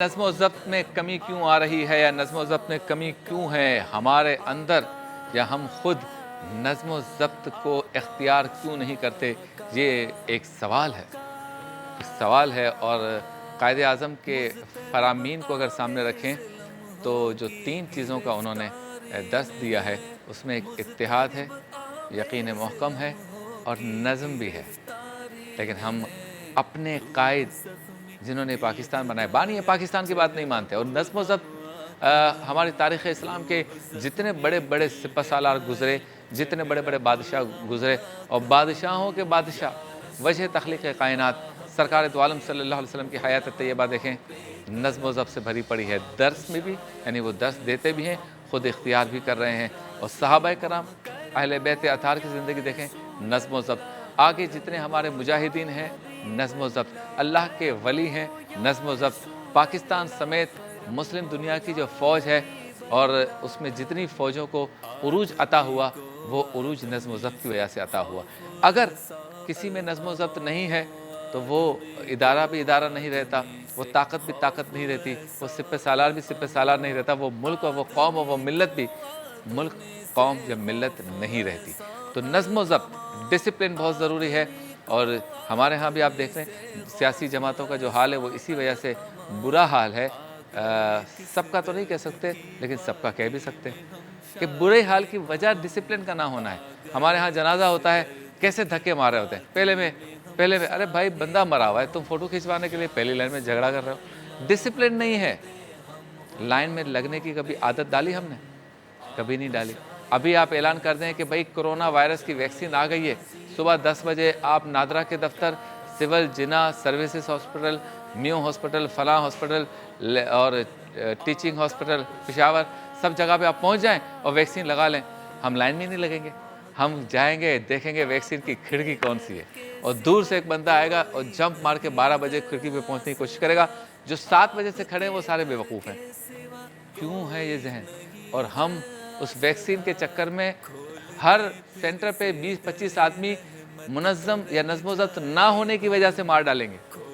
नज़्म व ज़ब्त में कमी क्यों आ रही है या नज़्म व ज़ब्त में कमी क्यों है हमारे अंदर, या हम खुद नज़्म व ज़ब्त को इख्तियार क्यों नहीं करते, ये एक सवाल है। और कायदे आज़म के फ़रामीन को अगर सामने रखें तो जो 3 चीज़ों का उन्होंने दर्स दिया है, उसमें एक इत्तिहाद है, यकीन महकम है और नज़्म भी है। लेकिन हम अपने कायद जिन्होंने पाकिस्तान बनाया, बानी पाकिस्तान की बात नहीं मानते। और नज़्म व ज़ब्त हमारी तारीख़ इस्लाम के जितने बड़े बड़े सिपहसालार गुज़रे, जितने बड़े बड़े बादशाह गुज़रे, और बादशाहों के बादशाह वजह तख़लीक़ कायनात सरकार दो आलम सल्लल्लाहु अलैहि वसल्लम की हयात तैयबा देखें, नज़्म व ज़ब्त से भरी पड़ी है। दर्स में भी, यानी वो दर्स देते भी हैं, ख़ुद इख्तियार भी कर रहे हैं। और सहाबाए कराम अहले बैत अतार की ज़िंदगी देखें, नज़्म व ज़ब्त। आगे जितने हमारे मुजाहिदीन हैं, नज़्म व ज़ब्त। अल्लाह के वली हैं, नज़्म व ज़ब्त। पाकिस्तान समेत मुस्लिम दुनिया की जो फ़ौज है और उसमें जितनी फ़ौजों को उरूज अता हुआ, वो उरूज नज़्म व ज़ब्त की वजह से अता हुआ। अगर किसी में नज़्म व ज़ब्त नहीं है तो वो इदारा भी इदारा नहीं रहता, वो ताकत भी ताकत नहीं रहती, वो सिपहसालार भी सिपहसालार नहीं रहता, वो मुल्क और वो कौम और वो मिल्लत भी मुल्क, कौम या मिल्लत नहीं रहती। तो नज़्म व ज़ब्त, डिसिप्लिन बहुत ज़रूरी है। और हमारे यहाँ भी आप देख रहे हैं सियासी जमातों का जो हाल है वो इसी वजह से बुरा हाल है। सबका तो नहीं कह सकते, लेकिन सबका कह भी सकते हैं कि बुरे हाल की वजह डिसिप्लिन का ना होना है। हमारे यहाँ जनाजा होता है, कैसे धक्के मार रहे होते हैं। पहले में अरे भाई बंदा मरा हुआ है, तुम फ़ोटो खिंचवाने के लिए पहली लाइन में झगड़ा कर रहे हो। डिसिप्लिन नहीं है। लाइन में लगने की कभी आदत डाली हमने? कभी नहीं डाली। अभी आप ऐलान कर दें कि भाई कोरोना वायरस की वैक्सीन आ गई है, सुबह 10 बजे आप नादरा के दफ्तर, सिविल, जिना सर्विसेज हॉस्पिटल, न्यू हॉस्पिटल, फलां हॉस्पिटल और टीचिंग हॉस्पिटल पेशावर, सब जगह पे आप पहुंच जाएं और वैक्सीन लगा लें। हम लाइन में नहीं लगेंगे, हम जाएंगे, देखेंगे वैक्सीन की खिड़की कौन सी है, और दूर से एक बंदा आएगा और जंप मार के 12 बजे खिड़की पे पहुंचने की कोशिश करेगा। जो 7 बजे से खड़े हैं वो सारे बेवकूफ़ हैं। क्यों है ये जहन? और हम उस वैक्सीन के चक्कर में हर सेंटर पे 20-25 आदमी मुनज़्ज़म या नज़्म व ज़ब्त ना होने की वजह से मार डालेंगे।